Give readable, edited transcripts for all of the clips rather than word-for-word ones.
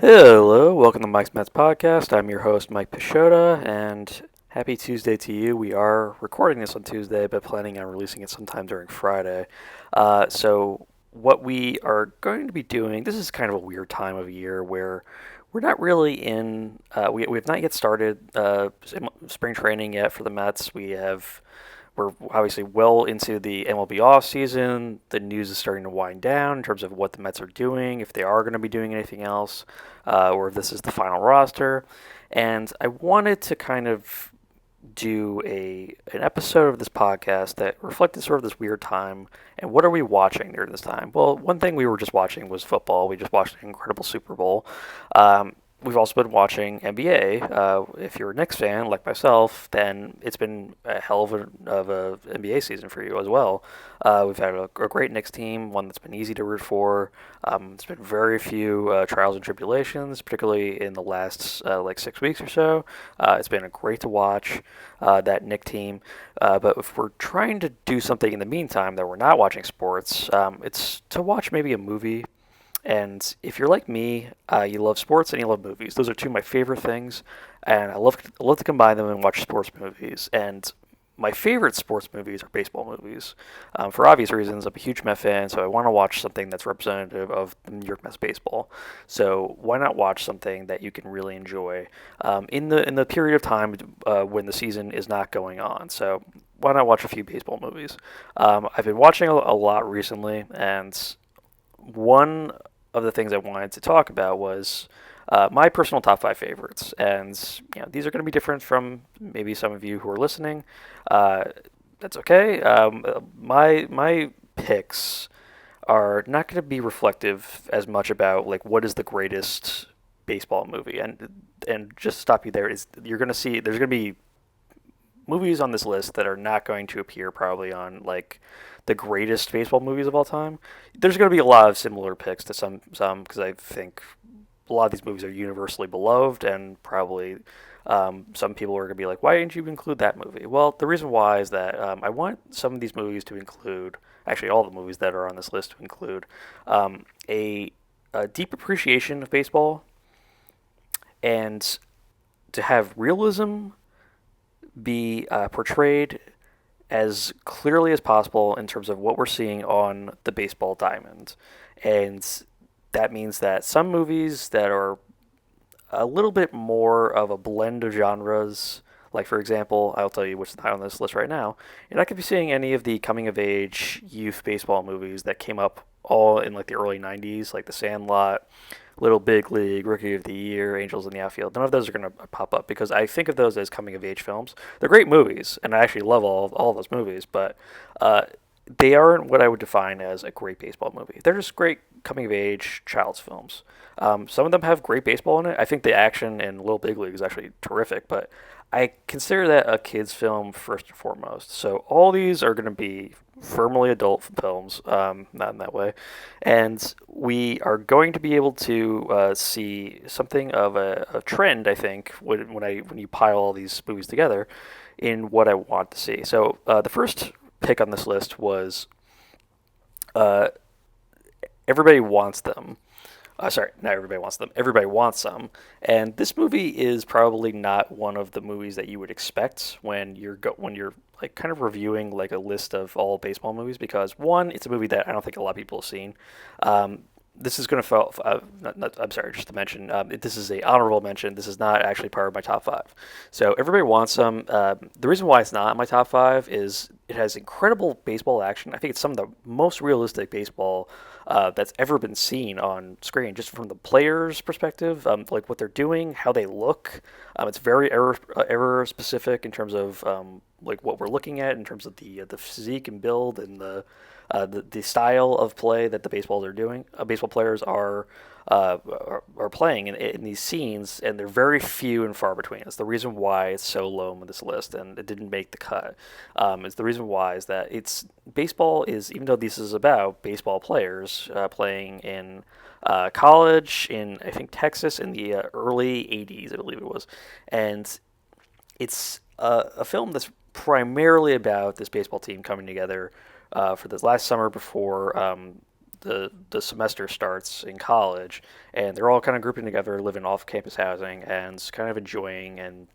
Hello, welcome to Mike's Mets podcast. I'm your host, Mike Pashota, and happy Tuesday to you. We are recording this on Tuesday, but planning on releasing it sometime during Friday. What we are going to be doing, this is kind of a weird time of year where we're not really we have not yet started spring training yet for the Mets. We're obviously well into the MLB offseason. The news is starting to wind down in terms of what the Mets are doing, if they are going to be doing anything else, or if this is the final roster. And I wanted to kind of do an episode of this podcast that reflected sort of this weird time and what are we watching during this time. Well, one thing we were just watching was football. We just watched an incredible Super Bowl. We've also been watching NBA. If you're a Knicks fan like myself, then it's been a hell of a NBA season for you as well. We've had a great Knicks team, one that's been easy to root for. There's been very few trials and tribulations, particularly in the last like 6 weeks or so. It's been great to watch that Knicks team. But if we're trying to do something in the meantime that we're not watching sports, it's to watch maybe a movie. And if you're like me, you love sports and you love movies. Those are two of my favorite things, and I love to combine them and watch sports movies. And my favorite sports movies are baseball movies. For obvious reasons, I'm a huge Met fan, so I want to watch something that's representative of the New York Mets baseball. So why not watch something that you can really enjoy in the period of time when the season is not going on? So why not watch a few baseball movies? I've been watching a lot recently, and one of the things I wanted to talk about was my personal top five favorites, and these are going to be different from maybe some of you who are listening. Uh, that's okay. My picks are not going to be reflective as much about like what is the greatest baseball movie, and just stop you there is you're going to see there's going to be movies on this list that are not going to appear probably on like the greatest baseball movies of all time. There's going to be a lot of similar picks to some because I think a lot of these movies are universally beloved and probably some people are going to be like, why didn't you include that movie? Well, the reason why is that I want some of these movies to include, actually all the movies that are on this list to include um, a, a deep appreciation of baseball and to have realism be portrayed as clearly as possible in terms of what we're seeing on the baseball diamond. And that means that some movies that are a little bit more of a blend of genres, like for example, I'll tell you which is not on this list right now, you're not going to be seeing any of the coming of age youth baseball movies that came up all in like the early 90s, like The Sandlot, Little Big League, Rookie of the Year, Angels in the Outfield. None of those are going to pop up because I think of those as coming of age films. They're great movies, and I actually love all those movies, but uh, they aren't what I would define as a great baseball movie. They're just great coming of age child's films. Some of them have great baseball in it. I think the action in Little Big League is actually terrific, but I consider that a kid's film first and foremost. So all these are going to be firmly adult films, not in that way, and we are going to be able to see something of a trend. I think when you pile all these movies together, in what I want to see. So the first pick on this list was uh, Everybody Wants Them. Sorry, not Everybody Wants Them. Everybody Wants Some. And this movie is probably not one of the movies that you would expect when you're like kind of reviewing like a list of all baseball movies because one, it's a movie that I don't think a lot of people have seen. This is going to fall. I'm sorry, just to mention, this is a honorable mention. This is not actually part of my top five. So Everybody Wants Some. The reason why it's not in my top five is it has incredible baseball action. I think it's some of the most realistic baseball that's ever been seen on screen, just from the players' perspective, like what they're doing, how they look. It's very error specific in terms of like what we're looking at in terms of the physique and build and the style of play that the baseball players are playing in these scenes, and they're very few and far between. It's the reason why it's so low on this list, and it didn't make the cut. It's the reason why is that it's baseball is even though this is about baseball players playing in college in I think Texas in the early '80s, I believe it was, and it's a film that's primarily about this baseball team coming together for this last summer before the semester starts in college, and they're all kind of grouping together, living off campus housing, and kind of enjoying. And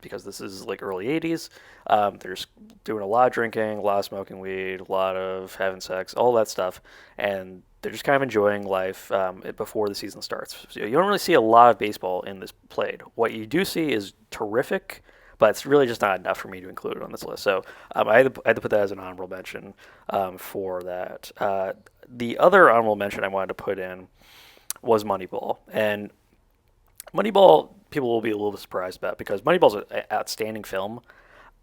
because this is like early '80s, they're just doing a lot of drinking, a lot of smoking weed, a lot of having sex, all that stuff, and they're just kind of enjoying life before the season starts. So you don't really see a lot of baseball in this played. What you do see is terrific, but it's really just not enough for me to include it on this list. So I had to put that as an honorable mention for that. The other honorable mention I wanted to put in was Moneyball. And Moneyball, people will be a little bit surprised about because Moneyball's an outstanding film.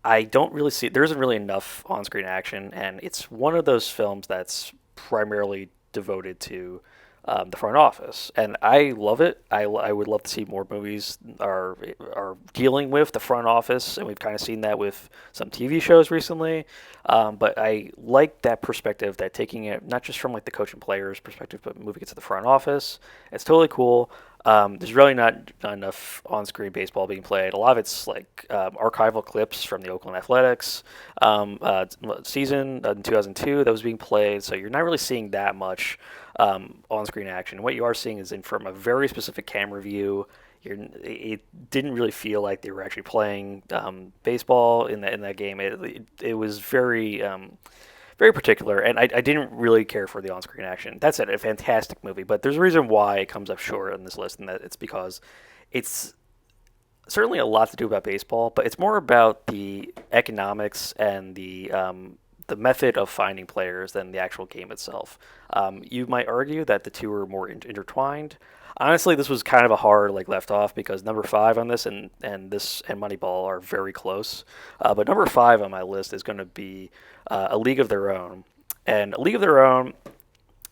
I don't really see there isn't really enough on-screen action, and it's one of those films that's primarily devoted to the front office, and I love it. I would love to see more movies are dealing with the front office, and we've kind of seen that with some TV shows recently. But I like that perspective, that taking it not just from like the coach and players perspective, but moving it to the front office. It's totally cool. There's really not enough on-screen baseball being played. A lot of it's like archival clips from the Oakland Athletics season in 2002 that was being played. So you're not really seeing that much on-screen action. What you are seeing is from a very specific camera view. It didn't really feel like they were actually playing baseball in that game. It was very particular, and I didn't really care for the on-screen action. That's a fantastic movie, but there's a reason why it comes up short on this list, and that it's because it's certainly a lot to do about baseball, but it's more about the economics and the method of finding players than the actual game itself. You might argue that the two are more intertwined. Honestly, this was kind of a hard like left off because number five on this and this and Moneyball are very close. But number five on my list is going to be A League of Their Own. And A League of Their Own,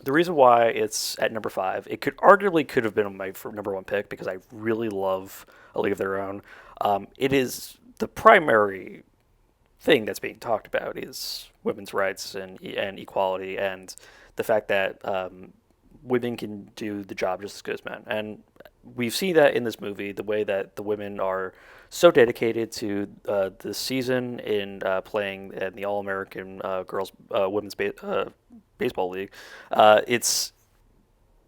the reason why it's at number five, it could have been my number one pick because I really love A League of Their Own. It is the primary thing that's being talked about is women's rights and equality and the fact that women can do the job just as good as men. And we see that in this movie, the way that the women are so dedicated to the season in playing in the All American girls women's baseball league. It's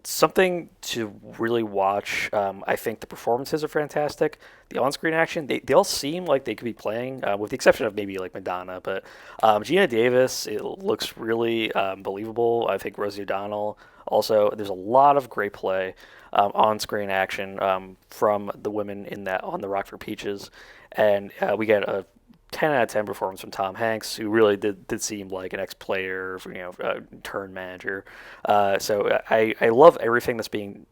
something to really watch. I think the performances are fantastic. The on-screen action, they all seem like they could be playing, with the exception of maybe like Madonna. But Gina Davis, it looks really believable. I think Rosie O'Donnell also. There's a lot of great play, on-screen action from the women in that on the Rockford Peaches, and we get a 10 out of 10 performance from Tom Hanks, who really did seem like an ex-player, turned manager. So I love everything that's being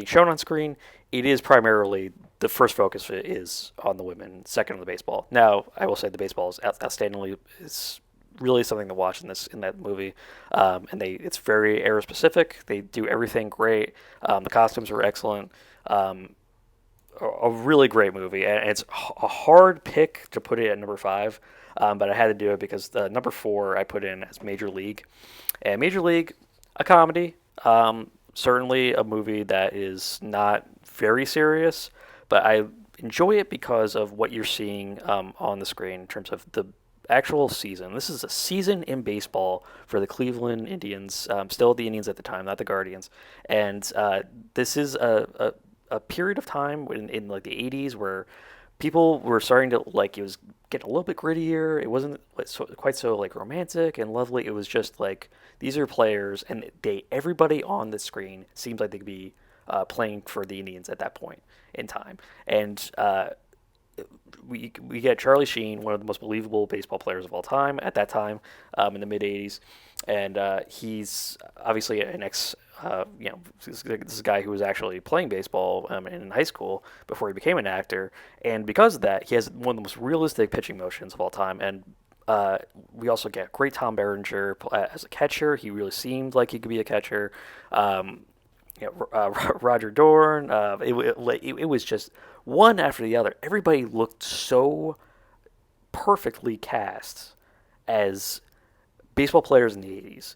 shown on screen. It is primarily the first focus is on the women, second on the baseball. Now, I will say the baseball is outstandingly is really something to watch in that movie, and it's very era specific. They do everything great. The costumes are excellent. A really great movie, and it's a hard pick to put it at number five, but I had to do it because the number four I put in as Major League, and Major League, a comedy, certainly a movie that is not very serious, but I enjoy it because of what you're seeing on the screen in terms of the actual season. This is a season in baseball for the Cleveland Indians, still the Indians at the time, not the Guardians, and this is a period of time in like the 80s where people were starting to like it was getting a little bit grittier. It wasn't quite so like romantic and lovely. It was just like these are players, and everybody on the screen seems like they could be playing for the Indians at that point in time. And we get Charlie Sheen, one of the most believable baseball players of all time at that time, in the mid '80s, and he's obviously an ex. This is a guy who was actually playing baseball in high school before he became an actor, and because of that, he has one of the most realistic pitching motions of all time. And we also get great Tom Berenger as a catcher. He really seemed like he could be a catcher. Roger Dorn. It was just one after the other. Everybody looked so perfectly cast as baseball players in the 80s.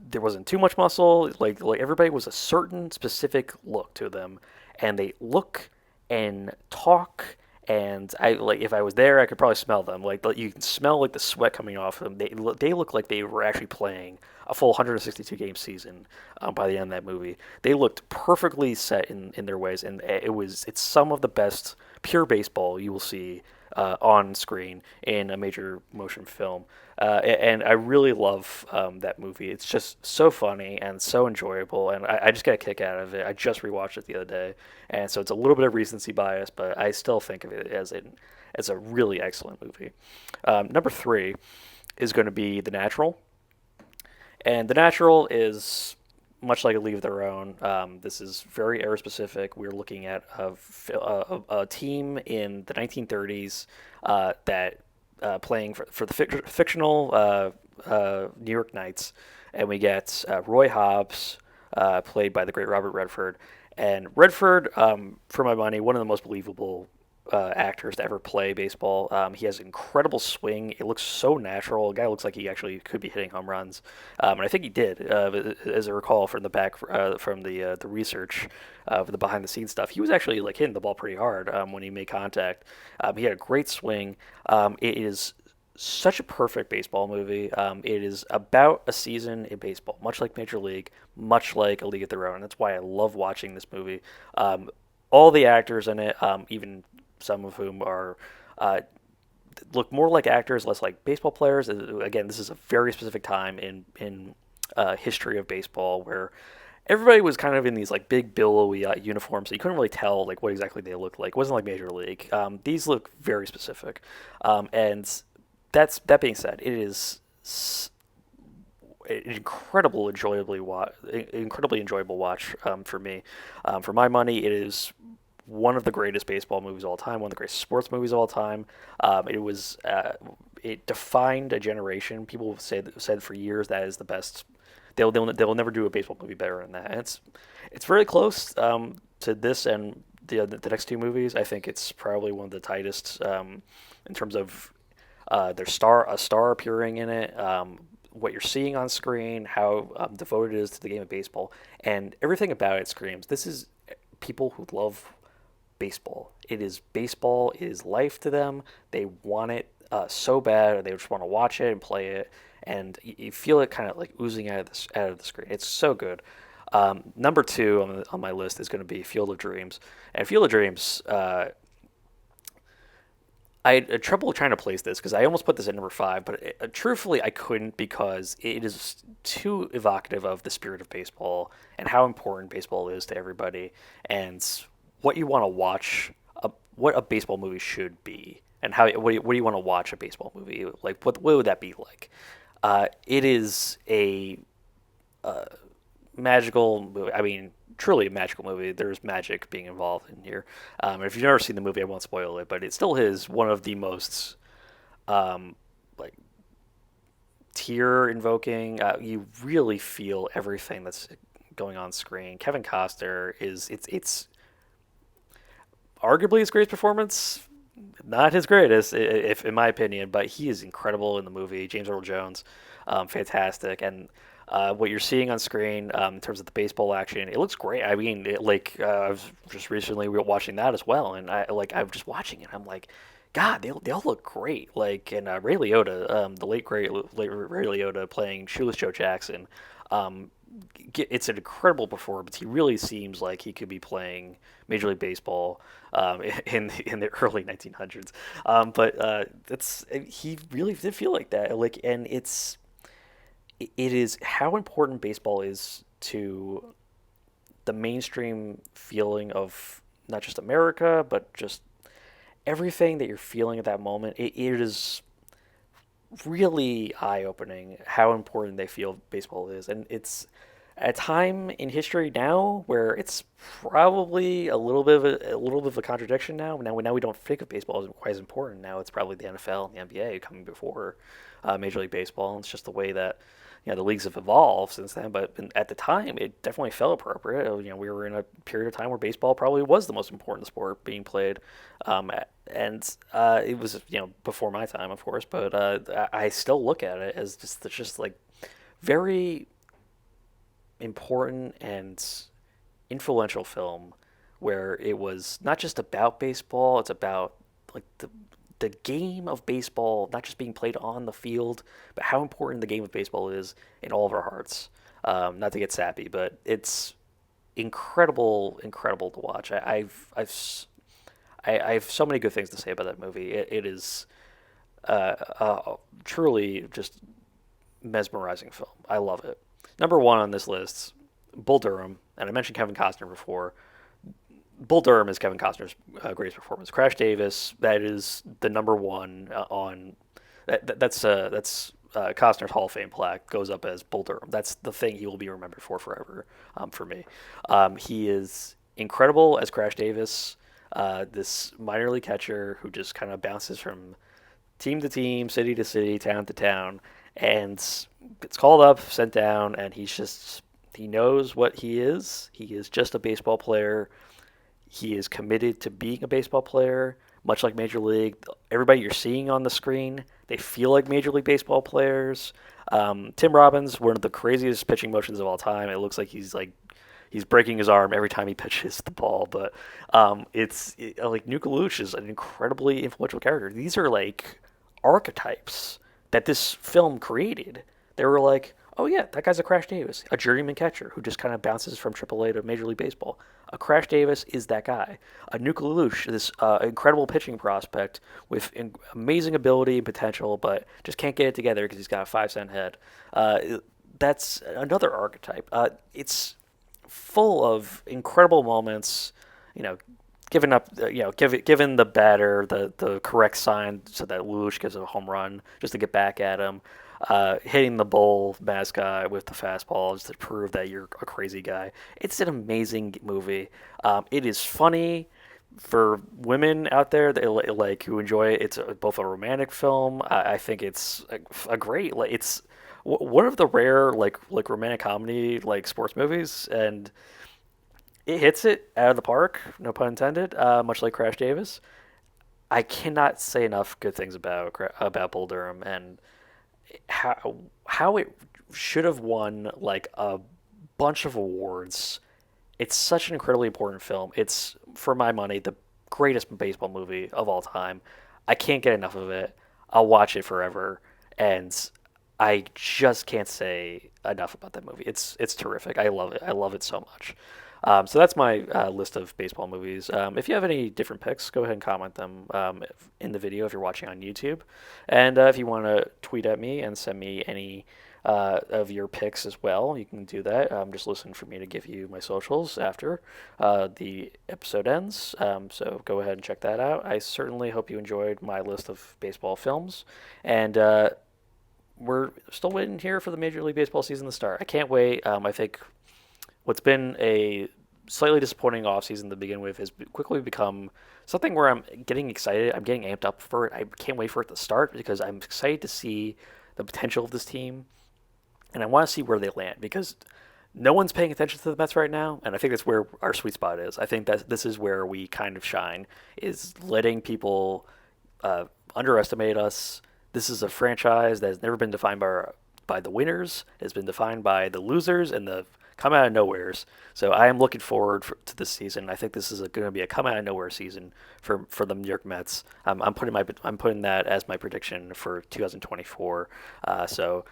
There wasn't too much muscle. Like everybody was a certain specific look to them, and they look and talk and I like if I was there, I could probably smell them. Like you can smell like the sweat coming off them. They look like they were actually playing a full 162 game season by the end of that movie. They looked perfectly set in their ways, and it's some of the best pure baseball you will see on screen in a major motion film. And I really love that movie. It's just so funny and so enjoyable, and I just get a kick out of it. I just rewatched it the other day, and so it's a little bit of recency bias, but I still think of it as a really excellent movie. Number three is going to be The Natural, and The Natural is much like A League of Their Own. This is very era specific. We're looking at a team in the 1930s that playing for the fictional New York Knights, and we get Roy Hobbs, played by the great Robert Redford. And Redford, for my money, one of the most believable actors to ever play baseball. He has an incredible swing. It looks so natural. The guy looks like he actually could be hitting home runs, and I think he did. As I recall from the back from the research for the behind the scenes stuff, he was actually like hitting the ball pretty hard when he made contact. He had a great swing. It is such a perfect baseball movie. It is about a season in baseball, much like Major League, much like A League of Their Own. That's why I love watching this movie. All the actors in it, even some of whom are look more like actors, less like baseball players. Again, this is a very specific time in history of baseball where everybody was kind of in these like big billowy uniforms, so you couldn't really tell like what exactly they looked like. It wasn't like Major League. These look very specific, and that being said, it is incredibly enjoyable watch for me. For my money, it is one of the greatest baseball movies of all time, one of the greatest sports movies of all time. It defined a generation. People said for years that is the best. They'll never do a baseball movie better than that. And it's very close to this and the next two movies. I think it's probably one of the tightest in terms of a star appearing in it. What you're seeing on screen, how devoted it is to the game of baseball, and everything about it screams. This is people who love baseball. It is baseball. It is life to them. They want it so bad, or they just want to watch it and play it, and you feel it kind of like oozing out of the screen. It's so good. Number two on my list is going to be Field of Dreams, and Field of Dreams. I had trouble trying to place this because I almost put this at number five, but truthfully, I couldn't because it is too evocative of the spirit of baseball and how important baseball is to everybody, and what you want to watch, what a baseball movie should be, and what do you want to watch a baseball movie like? What would that be like? It is a magical movie. I mean, truly a magical movie. There's magic being involved in here. If you've never seen the movie, I won't spoil it, but it still is one of the most like tear invoking. You really feel everything that's going on screen. Kevin Costner is it's arguably his greatest performance. Not his greatest, if in my opinion, but he is incredible in the movie. James Earl Jones, fantastic, and what you're seeing on screen in terms of the baseball action, it looks great. I mean, I was just recently watching that as well, and I'm just watching it. I'm like, God, they all look great. Like, and Ray Liotta, the late Ray Liotta playing Shoeless Joe Jackson. Um, it's an incredible performance. He really seems like he could be playing Major League Baseball in the early 1900s. But that's he really did feel like that. Like, and it is how important baseball is to the mainstream feeling of not just America, but just everything that you're feeling at that moment. It is really eye opening how important they feel baseball is, and it's a time in history now where it's probably a little bit of a contradiction now. Now we don't think of baseball as quite as important. Now it's probably the NFL and the NBA coming before Major League Baseball. And it's just the way that the leagues have evolved since then. But at the time, it definitely felt appropriate. We were in a period of time where baseball probably was the most important sport being played, and it was before my time, of course. But I still look at it as just like very important and influential film where it was not just about baseball, it's about the game of baseball not just being played on the field, but how important the game of baseball is in all of our hearts. Not to get sappy, but it's incredible to watch. I have so many good things to say about that movie. It is truly just mesmerizing film. I love it. Number one on this list, Bull Durham, and I mentioned Kevin Costner before. Bull Durham is Kevin Costner's greatest performance. Crash Davis, that is the number one on. That's Costner's Hall of Fame plaque goes up as Bull Durham. That's the thing he will be remembered for forever. For me, he is incredible as Crash Davis, this minor league catcher who just kind of bounces from team to team, city to city, town to town, and gets called up, sent down, and he knows what he is. He is just a baseball player. He is committed to being a baseball player, much like Major League. Everybody you're seeing on the screen, they feel like Major League Baseball players. Tim Robbins, one of the craziest pitching motions of all time. It looks like he's breaking his arm every time he pitches the ball. But like Nuke Lelouch is an incredibly influential character. These are like archetypes that this film created. They were like, oh yeah, that guy's a Crash Davis, a journeyman catcher who just kind of bounces from AAA to Major League Baseball. A Crash Davis is that guy. A Nuke Lelouch, this incredible pitching prospect with amazing ability and potential, but just can't get it together because he's got a 5 cent head. That's another archetype. It's full of incredible moments. You know, giving up, giving the batter the correct sign so that Lelouch gives a home run just to get back at him. Hitting the Bull mascot with the fastball just to prove that you're a crazy guy. It's an amazing movie. It is funny for women out there that like who enjoy it. It's both a romantic film. I think it's a great. Like, it's one of the rare like romantic comedy like sports movies, and it hits it out of the park. No pun intended. Much like Crash Davis. I cannot say enough good things about Bull Durham and how it should have won like a bunch of awards. It's such an incredibly important film. It's, for my money, the greatest baseball movie of all time. I can't get enough of it. I'll watch it forever, and I just can't say enough about that movie. It's terrific. I love it. I love it so much. So that's my list of baseball movies. If you have any different picks, go ahead and comment them in the video if you're watching on YouTube. And if you want to tweet at me and send me any of your picks as well, you can do that. Just listen for me to give you my socials after the episode ends. So go ahead and check that out. I certainly hope you enjoyed my list of baseball films. And we're still waiting here for the Major League Baseball season to start. I can't wait. I think what's been a slightly disappointing offseason to begin with has quickly become something where I'm getting excited. I'm getting amped up for it. I can't wait for it to start because I'm excited to see the potential of this team, and I want to see where they land because no one's paying attention to the Mets right now, and I think that's where our sweet spot is. I think that this is where we kind of shine, is letting people underestimate us. This is a franchise that has never been defined by the winners. It has been defined by the losers and the come out of nowheres. So I am looking forward to this season. I think this is going to be a come out of nowhere season for the New York Mets. I'm putting that as my prediction for 2024. Hope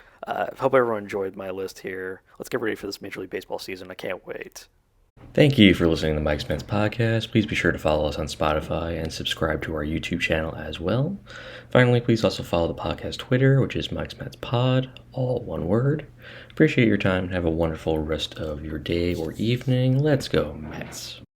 everyone enjoyed my list here. Let's get ready for this Major League Baseball season. I can't wait. Thank you for listening to the Mike Spence podcast. Please be sure to follow us on Spotify and subscribe to our YouTube channel as well. Finally, please also follow the podcast Twitter, which is Mike Spence Pod, all one word. Appreciate your time and have a wonderful rest of your day or evening. Let's go, Mets.